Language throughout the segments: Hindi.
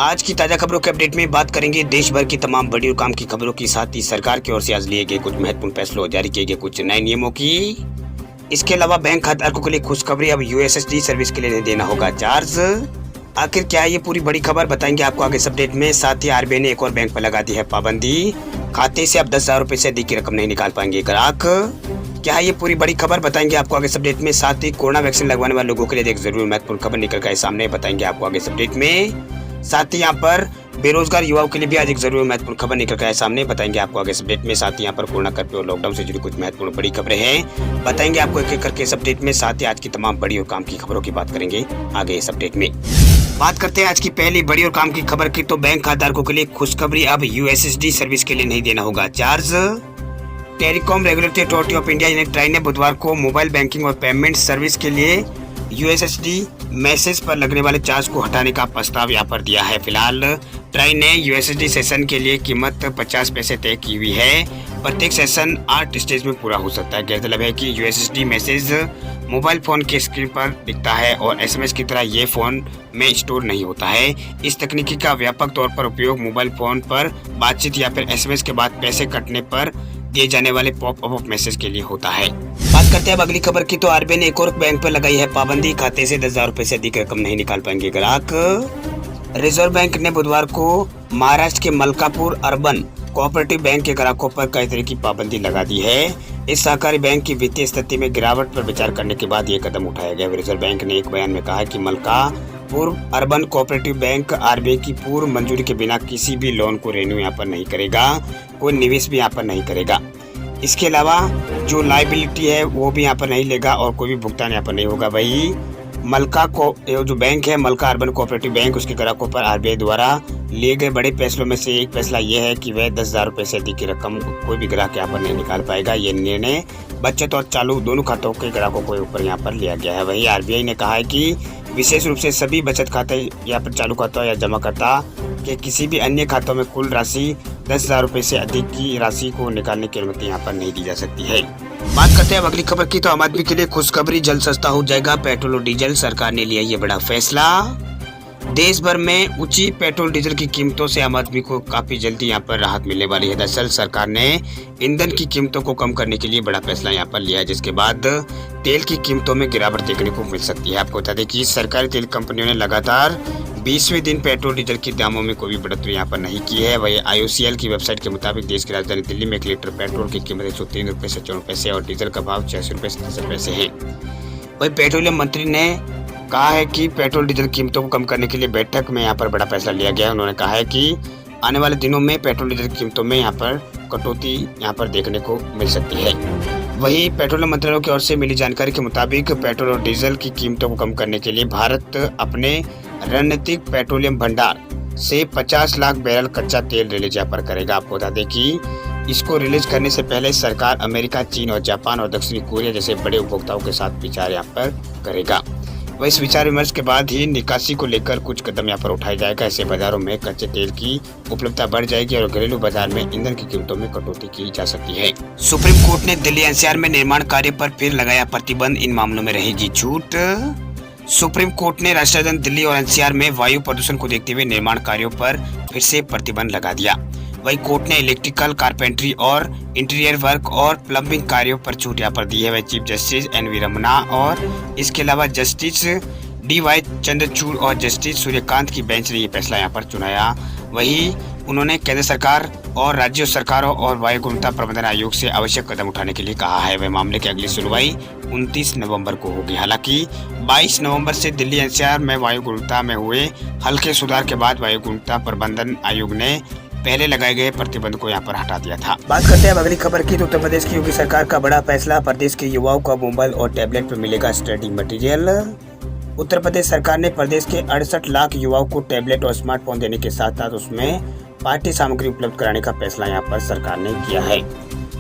आज की ताजा खबरों के अपडेट में बात करेंगे देश भर की तमाम बड़ी और काम की खबरों की, साथ ही सरकार की ओर से आज लिए गए कुछ महत्वपूर्ण फैसलों, जारी किए गए कुछ नए नियमों की। इसके अलावा बैंक खाताधारकों के लिए खुशखबरी, अब यूएसएसडी सर्विस के लिए नहीं देना होगा चार्ज। आखिर क्या है ये पूरी बड़ी खबर, बताएंगे आपको आगे इस अपडेट में। साथ ही आरबीआई ने एक और बैंक पर लगा दी है पाबंदी, खाते से अब 10,000 रुपए से अधिक की रकम नहीं निकाल पाएंगे ग्राहक। क्या है ये पूरी बड़ी खबर, बताएंगे आपको आगे इस अपडेट में। साथ ही कोरोना वैक्सीन लगवाने वाले लोगों के लिए एक जरूरी महत्वपूर्ण खबर निकल कर सामने, बताएंगे आपको आगे इस अपडेट में। साथ ही यहाँ पर बेरोजगार युवाओं के लिए भी आज एक जरूरी महत्वपूर्ण खबर निकल कर सामने, बताएंगे आपको आगे इस अपडेट में। साथ ही यहाँ पर कोरोना कर्फ्यू और लॉकडाउन से जुड़ी कुछ महत्वपूर्ण बड़ी खबरें हैं, बताएंगे आपको एक एक करके इस अपडेट में। साथ ही आज की तमाम बड़ी और काम की खबरों की बात करेंगे आगे इस अपडेट में। बात करते हैं आज की पहली बड़ी और काम की खबर की, तो बैंक खाताधारकों के लिए खुशखबरी, अब यूएसएसडी सर्विस के लिए नहीं देना होगा charge. Telecom regulatory authority of India यानी ट्राई ने बुधवार को मोबाइल बैंकिंग और पेमेंट सर्विस के लिए यूएसएसडी मैसेज पर लगने वाले चार्ज को हटाने का प्रस्ताव यहाँ पर दिया है। फिलहाल ट्राई ने यूएसएसडी सेशन के लिए कीमत 50 पैसे तय की हुई है। प्रत्येक सेशन 8 स्टेज में पूरा हो सकता है। गौरतलब है कि यूएसएसडी मैसेज मोबाइल फोन के स्क्रीन पर दिखता है और एसएमएस की तरह ये फोन में स्टोर नहीं होता है। इस तकनीकी का व्यापक तौर पर उपयोग मोबाइल फोन पर बातचीत या फिर एसएमएस के बाद पैसे कटने पर दिए जाने वाले पॉप अप मैसेज के लिए होता है। बात करते हैं अब अगली खबर की, तो आरबीआई ने एक और बैंक पर लगाई है पाबंदी, खाते से 10,000 रुपए से अधिक रकम नहीं निकाल पाएंगे ग्राहक। रिजर्व बैंक ने बुधवार को महाराष्ट्र के मलकापुर अर्बन कोऑपरेटिव बैंक के ग्राहकों पर कई तरह की पाबंदी लगा दी है। इस सहकारी बैंक की वित्तीय स्थिति में गिरावट पर विचार करने के बाद ये कदम उठाया गया। रिजर्व बैंक ने एक बयान में कहा कि Malkapur urban cooperative bank RBI की पूर्व मंजूरी के बिना किसी भी लोन को रेन्यू यहाँ पर नहीं करेगा, कोई निवेश भी यहाँ पर नहीं करेगा। इसके अलावा जो लायबिलिटी है वो भी यहाँ पर नहीं लेगा और कोई भी भुगतान यहाँ पर नहीं होगा। वही मलका को जो बैंक है मलका अर्बन कोऑपरेटिव बैंक, उसके ग्राहकों पर आरबीआई द्वारा लिए गए बड़े फैसलों में से एक फैसला ये है कि वह 10,000 रुपए से अधिक की रकम कोई भी ग्राहक यहाँ पर नहीं निकाल पाएगा। ये निर्णय बचत और चालू दोनों खातों के ग्राहकों को ऊपर यहाँ पर लिया गया है। वही आरबीआई ने कहा है कि विशेष रूप से सभी बचत खाते या फिर चालू खाता या जमाकर्ता के किसी भी अन्य खातों में कुल राशि 10,000 रुपए से अधिक की राशि को निकालने की अनुमति यहाँ पर नहीं दी जा सकती है। बात करते हैं अब अगली खबर की, तो आम आदमी के लिए खुशखबरी, जल्द सस्ता हो जाएगा पेट्रोल और डीजल, सरकार ने लिया ये बड़ा फैसला। देश भर में ऊंची पेट्रोल डीजल की कीमतों से आम आदमी को काफी जल्दी यहाँ पर राहत मिलने वाली है। दरअसल सरकार ने ईंधन की कीमतों को कम करने के लिए बड़ा फैसला यहाँ पर लिया है, जिसके बाद तेल की कीमतों में गिरावट देखने को मिल सकती है। आपको बता दें कि सरकारी तेल कंपनियों ने लगातार 20वें दिन पेट्रोल डीजल के दामों में कोई भी बढ़ोतरी यहाँ पर नहीं की है। वही आईओसीएल की वेबसाइट के मुताबिक देश की राजधानी दिल्ली में 1 लीटर पेट्रोल की कीमत 103 रुपए से 54 पैसे और डीजल का भाव 86 रुपए से 67 पैसे है। वही पेट्रोलियम मंत्री ने कहा है कि पेट्रोल डीजल कीमतों को कम करने के लिए बैठक में यहाँ पर बड़ा फैसला लिया गया है। उन्होंने कहा है कि आने वाले दिनों में पेट्रोल डीजल कीमतों में यहाँ पर कटौती यहाँ पर देखने को मिल सकती है। वहीं पेट्रोलियम मंत्रालय की ओर से मिली जानकारी के मुताबिक पेट्रोल और डीजल की कीमतों को कम करने के लिए भारत अपने रणनीतिक पेट्रोलियम भंडार से 50 लाख बैरल कच्चा तेल रिलीज यहाँ पर करेगा। आपको बता दें कि इसको रिलीज करने से पहले सरकार अमेरिका, चीन और जापान और दक्षिणी कोरिया जैसे बड़े उपभोक्ताओं के साथ विचार यहाँ पर करेगा। वह इस विचार विमर्श के बाद ही निकासी को लेकर कुछ कदम यहाँ पर उठाया जाएगा। ऐसे बाजारों में कच्चे तेल की उपलब्धता बढ़ जाएगी और घरेलू बाजार में ईंधन की कीमतों में कटौती की जा सकती है। सुप्रीम कोर्ट ने दिल्ली एनसीआर में निर्माण कार्य पर फिर लगाया प्रतिबंध, इन मामलों में रहेगी छूट। सुप्रीम कोर्ट ने राष्ट्रीय दिल्ली और एनसीआर में वायु प्रदूषण को देखते हुए निर्माण कार्यों पर फिर से प्रतिबंध लगा दिया। वही कोर्ट ने इलेक्ट्रिकल, कारपेंट्री और इंटीरियर वर्क और प्लम्बिंग कार्यों पर छूट यहाँ पर दी है। वही चीफ जस्टिस एन.वी. रमन्ना और इसके अलावा जस्टिस डी.वाई. चंद्रचूड़ और जस्टिस सूर्यकांत की बेंच ने ये फैसला यहाँ पर चुनाया। वही उन्होंने केंद्र सरकार और राज्य सरकारों और वायु गुणवत्ता प्रबंधन आयोग से आवश्यक कदम उठाने के लिए कहा है। वह मामले की अगली सुनवाई 29 नवंबर को होगी। हालांकि 22 नवंबर से दिल्ली एनसीआर में वायु गुणवत्ता में हुए हल्के सुधार के बाद वायु गुणवत्ता प्रबंधन आयोग ने पहले लगाए गए प्रतिबंध को यहाँ पर हटा दिया था। बात करते हैं अब अगली खबर की, तो उत्तर प्रदेश की योगी सरकार का बड़ा फैसला, प्रदेश के युवाओं को मोबाइल और टैबलेट पर मिलेगा स्टडी मटेरियल। उत्तर प्रदेश सरकार ने प्रदेश के 68 लाख युवाओं को टैबलेट और स्मार्टफोन देने के साथ साथ उसमें पाठ्य सामग्री उपलब्ध कराने का फैसला यहाँ पर सरकार ने किया है।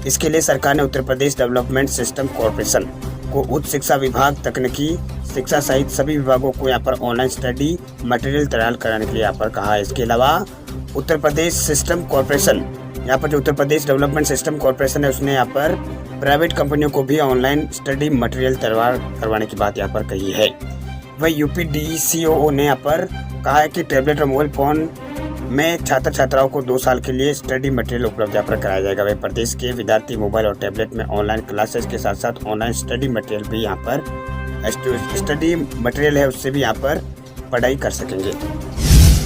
इसके लिए सरकार ने Uttar Pradesh development system corporation को उच्च शिक्षा विभाग, तकनीकी शिक्षा सहित सभी विभागों को यहाँ पर ऑनलाइन स्टडी मटेरियल तैयार कराने के लिए यहाँ पर कहा है। इसके अलावा उत्तर प्रदेश सिस्टम कॉर्पोरेशन, यहाँ पर जो Uttar Pradesh development system corporation है उसने यहाँ पर प्राइवेट कंपनियों को भी ऑनलाइन स्टडी मटेरियल तैयार करवाने की बात यहाँ पर कही है। वह यूपीडीसीओ ने यहाँ पर कहा है कि टैबलेट और मोबाइल फोन में छात्र छात्राओं को 2 साल के लिए स्टडी मटेरियल उपलब्ध यहाँ पर कराया जाएगा। वही प्रदेश के विद्यार्थी मोबाइल और टैबलेट में ऑनलाइन क्लासेस के साथ साथ ऑनलाइन स्टडी मटेरियल भी यहाँ पर स्टडी मटेरियल है उससे भी यहाँ पर पढ़ाई कर सकेंगे।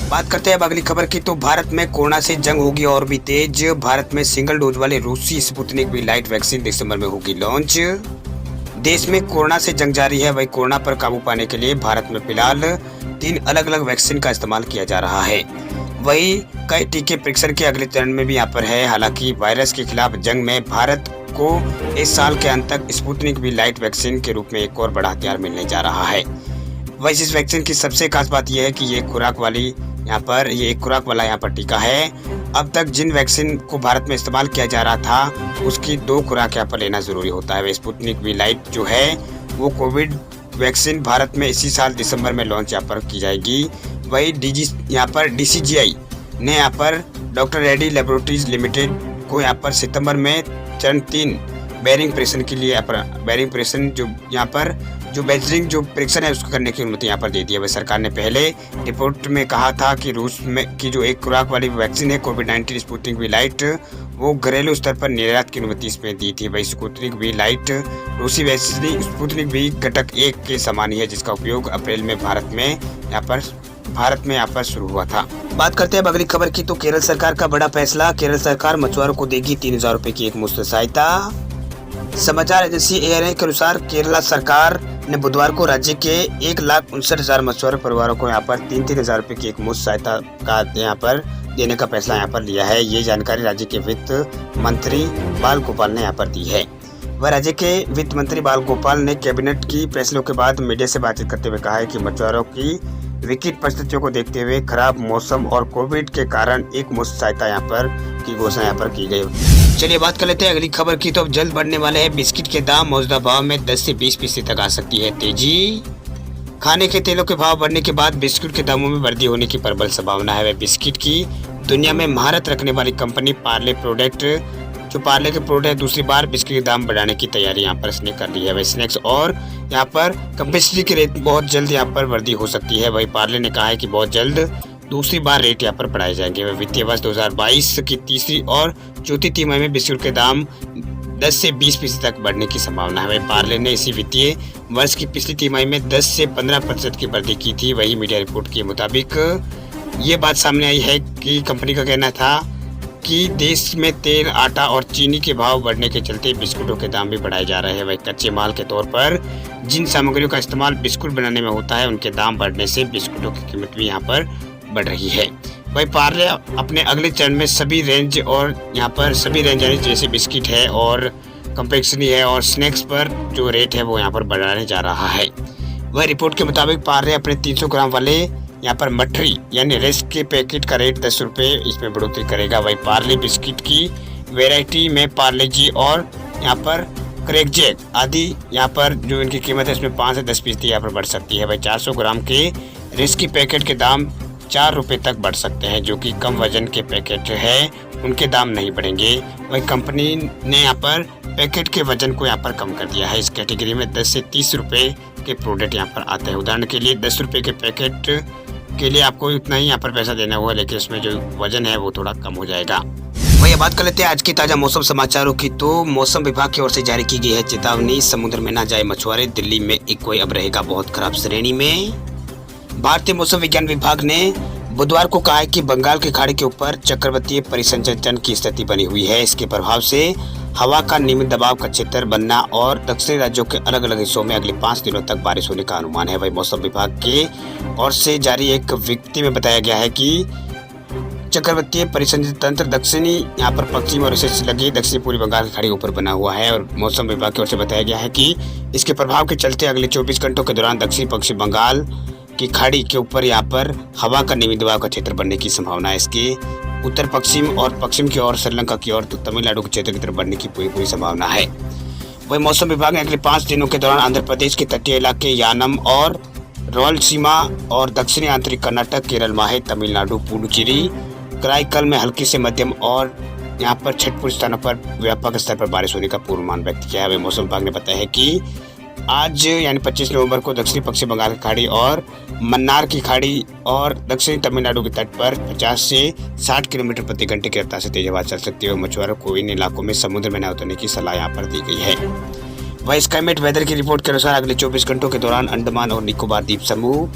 बात करते हैं अब अगली खबर की, तो भारत में कोरोना से जंग होगी और भी तेज। भारत में सिंगल डोज वाले रूसी स्पुतनिक वी लाइट वैक्सीन दिसंबर में होगी लॉन्च। देश में कोरोना से जंग जारी है। वही कोरोना पर काबू पाने के लिए भारत में फिलहाल 3 अलग अलग वैक्सीन का इस्तेमाल किया जा रहा है। वही कई टीके परीक्षण के अगले चरण में भी यहाँ पर है। हालांकि वायरस के खिलाफ जंग में भारत को इस साल के अंत तक स्पुतनिक वी लाइट वैक्सीन के रूप में एक और बड़ा हथियार मिलने जा रहा है। वैसे इस वैक्सीन की सबसे खास बात यह है कि ये एक खुराक वाला यहाँ पर टीका है। अब तक जिन वैक्सीन को भारत में इस्तेमाल किया जा रहा था उसकी 2 खुराक यहाँ पर लेना जरूरी होता है। स्पुतनिक वी लाइट जो है वो कोविड वैक्सीन भारत में इसी साल दिसंबर में लॉन्च यहाँ पर की जाएगी। वही DCGI ने यहाँ पर डॉक्टर रेड्डी लेबोरेटरीज लिमिटेड को यहाँ पर सितंबर में चरण 3 बैरिंग परीक्षण के लिए बैरिंग परीक्षण जो बैरिंग जो परीक्षण है उसको करने की अनुमति यहाँ पर दे दी है। वह सरकार ने पहले रिपोर्ट में कहा था कि रूस में की जो एक खुराक वाली वैक्सीन है कोविड-19 स्पुतनिक वी लाइट वो घरेलू स्तर पर निर्यात की अनुमति इसमें दी थी। वही स्पुतनिक वी लाइट रूसी वैक्सीन स्पुतनिक वी घटक 1 के समान ही है, जिसका उपयोग अप्रैल में भारत में यहाँ पर शुरू हुआ था। बात करते हैं अब अगली खबर की, तो केरल सरकार का बड़ा फैसला। केरल सरकार मछुआरों को देगी 3,000 रुपए की एक मुफ्त सहायता। समाचार एजेंसी ANI के अनुसार केरला सरकार ने बुधवार को राज्य के 1,59,000 मछुआरा परिवारों को यहाँ पर 3,000 रुपए की एक मुफ्त सहायता का यहाँ पर देने का फैसला यहाँ पर लिया है। ये जानकारी राज्य के वित्त मंत्री बाल गोपाल ने यहाँ पर दी है। वह राज्य के वित्त मंत्री बाल गोपाल ने कैबिनेट की फैसलों के बाद मीडिया से बातचीत करते हुए कहा है कि मछुआरों की विकट परिस्थितियों को देखते हुए खराब मौसम और कोविड के कारण एक मुफ्त सहायता की घोषणा यहाँ पर की गई। चलिए बात कर लेते हैं अगली खबर की, तो अब जल्द बढ़ने वाले हैं बिस्किट के दाम। मौजूदा भाव में 10 से 20% तक आ सकती है तेजी। खाने के तेलों के भाव बढ़ने के बाद बिस्किट के दामों में वृद्धि होने की प्रबल संभावना है। वह बिस्किट की दुनिया में महारत रखने वाली कंपनी पार्ले के प्रोडक्ट है दूसरी बार बिस्किट के दाम बढ़ाने की तैयारी यहाँ पर इसने कर ली है। वह स्नैक्स और यहाँ पर कंपेस्ट्री के रेट बहुत जल्द यहाँ पर वृद्धि हो सकती है। वही पार्ले ने कहा है कि बहुत जल्द दूसरी बार रेट यहाँ पर बढ़ाए जाएंगे। वह वित्तीय वर्ष 2022 की तीसरी और चौथी तिमाही में बिस्किट के दाम 10 से 20% तक बढ़ने की संभावना है। वही पार्ले ने इसी वित्तीय वर्ष की पिछली तिमाही में 10 से 15% की वृद्धि की थी। वही मीडिया रिपोर्ट के मुताबिक ये बात सामने आई है कि कंपनी का कहना था कि देश में तेल, आटा और चीनी के भाव बढ़ने के चलते बिस्कुटों के दाम भी बढ़ाए जा रहे हैं। वही कच्चे माल के तौर पर जिन सामग्रियों का इस्तेमाल बिस्कुट बनाने में होता है उनके दाम बढ़ने से बिस्कुटों की कीमत भी यहाँ पर बढ़ रही है। वही पार्ले अपने अगले चरण में सभी रेंज यानी जैसे बिस्किट है और कंफेक्शनरी है और स्नैक्स पर जो रेट है वो यहाँ पर बढ़ाने जा रहा है। वह रिपोर्ट के मुताबिक पार्ले अपने 300 ग्राम वाले यहाँ पर मठरी यानी रेस्क के पैकेट का रेट 10 रुपये इसमें बढ़ोतरी करेगा। वही पार्ले बिस्किट की वैरायटी में पार्ले जी और यहाँ पर क्रैकजैक आदि यहाँ पर जो इनकी कीमत है इसमें 5 से 10% यहाँ पर बढ़ सकती है। वही 400 ग्राम के रेस्क की पैकेट के दाम 4 रुपये तक बढ़ सकते हैं। जो कि कम वजन के पैकेट है उनके दाम नहीं बढ़ेंगे। वही कंपनी ने यहाँ पर पैकेट के वजन को यहाँ पर कम कर दिया है। इस कैटेगरी में 10 से 30 रुपये के प्रोडक्ट यहाँ पर आते हैं। उदाहरण के लिए 10 रुपये के पैकेट के लिए आपको इतना ही यहाँ पर पैसा देना होगा, लेकिन इसमें जो वजन है वो थोड़ा कम हो जाएगा। वही बात कर लेते हैं आज के ताजा मौसम समाचारों की, तो मौसम विभाग की ओर से जारी की गई है चेतावनी। समुद्र में ना जाए मछुआरे, दिल्ली में इक्कोई अब रहेगा बहुत खराब श्रेणी में। भारतीय मौसम विज्ञान विभाग ने बुधवार को कहा है कि बंगाल की खाड़ी के ऊपर चक्रवातीय परिसंचरण की स्थिति बनी हुई है। इसके प्रभाव से हवा का निम्न दबाव का क्षेत्र बनना और दक्षिणी राज्यों के अलग अलग हिस्सों में अगले 5 दिनों तक बारिश होने का अनुमान है। वही मौसम विभाग के ओर से जारी एक विज्ञप्ति में बताया गया है कि चक्रवातीय परिसंचरण तंत्र दक्षिणी यहाँ पर पश्चिम और इससे लगे दक्षिणी पूर्वी बंगाल की खाड़ी के ऊपर बना हुआ है। और मौसम विभाग की ओर से बताया गया है कि इसके प्रभाव के चलते अगले 24 घंटों के दौरान दक्षिणी पश्चिम बंगाल की खाड़ी के ऊपर यहाँ पर हवा का निम्न दबाव का क्षेत्र बनने की संभावना है। इसके उत्तर पश्चिम और पश्चिम की ओर श्रीलंका की ओर तो तमिलनाडु के क्षेत्र की तरफ बढ़ने की पूरी संभावना है। वही मौसम विभाग ने अगले 5 दिनों के दौरान आंध्र प्रदेश के तटीय इलाके यानम और रायलसीमा और दक्षिणी आंतरिक कर्नाटक, केरल, माहे, तमिलनाडु, पुडुचेरी, कराईकल में हल्की से मध्यम और यहाँ पर छठपुर स्थानों पर व्यापक स्तर पर बारिश होने का पूर्वानुमान व्यक्त किया है। वही मौसम विभाग ने बताया है कि आज यानी 25 नवंबर को दक्षिणी पश्चिम बंगाल की खाड़ी और मन्नार की खाड़ी और दक्षिणी तमिलनाडु के तट पर 50 से 60 किलोमीटर प्रति घंटे की रफ्तार से तेज हवा चल सकती है और मछुआरों को इन इलाकों में समुद्र में न उतरने की सलाह यहाँ पर दी गई है। वही स्काईमेट वेदर की रिपोर्ट के अनुसार अगले 24 घंटों के दौरान अंडमान और निकोबार द्वीप समूह,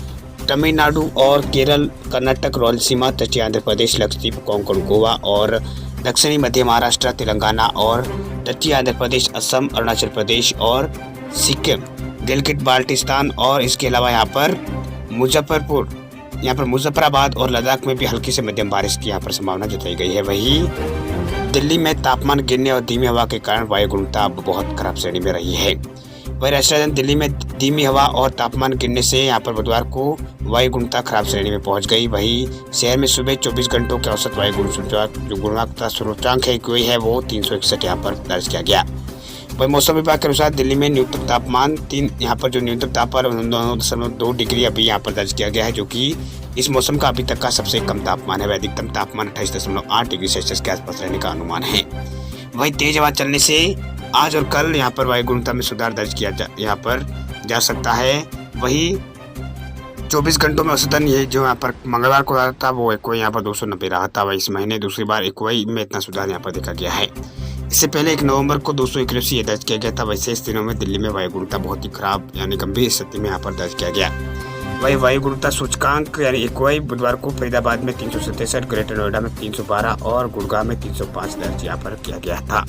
तमिलनाडु और केरल, कर्नाटक, रायलसीमा, तटीय आंध्र प्रदेश, लक्षद्वीप, कोंकण, गोवा और दक्षिणी मध्य महाराष्ट्र, तेलंगाना और तटीय आंध्र प्रदेश, असम, अरुणाचल प्रदेश और सिक्किम, गिलगित बाल्टिस्तान और इसके अलावा यहाँ पर मुजफ्फराबाद और लद्दाख में भी हल्की से मध्यम बारिश की यहाँ पर संभावना जताई गई है। वहीं दिल्ली में तापमान गिरने और धीमी हवा के कारण वायु गुणवत्ता अब बहुत खराब श्रेणी में रही है। वही राष्ट्रीय राजधानी दिल्ली में धीमी हवा और तापमान गिरने से यहाँ पर बुधवार को वायु गुणवत्ता खराब श्रेणी में पहुंच गई। वहीं शहर में सुबह 24 घंटों के औसत वायु गुणवत्ता सूचकांक है वो 361 यहाँ पर दर्ज किया गया। वही मौसम विभाग के अनुसार दिल्ली में न्यूनतम तापमान 9.2 डिग्री अभी यहाँ पर दर्ज किया गया है, जो कि इस मौसम का अभी तक का सबसे कम तापमान है। वह अधिकतम तापमान 28.8 डिग्री सेल्सियस के आसपास रहने का अनुमान है। वही तेज हवा चलने से आज और कल यहाँ पर वायु गुणवत्ता में सुधार दर्ज किया जा सकता है। वही 24 घंटों में औसतन ये जो यहाँ पर मंगलवार को रहा था वो इक्वई यहाँ पर 290 रहा था। वही इस महीने दूसरी बार इक्वई में इतना सुधार यहाँ पर देखा गया है। इससे पहले 1 नवंबर को 281 दर्ज किया गया था। वैसे इस दिनों में दिल्ली में वायु गुणवत्ता बहुत ही खराब यानी गंभीर स्थिति में यहाँ पर दर्ज किया गया। वही वायु गुणवत्ता सूचकांक यानी इक्वई बुधवार को फरीदाबाद में 367, ग्रेटर नोएडा में 312 और गुड़गांव में 305 दर्ज यहाँ पर किया गया था।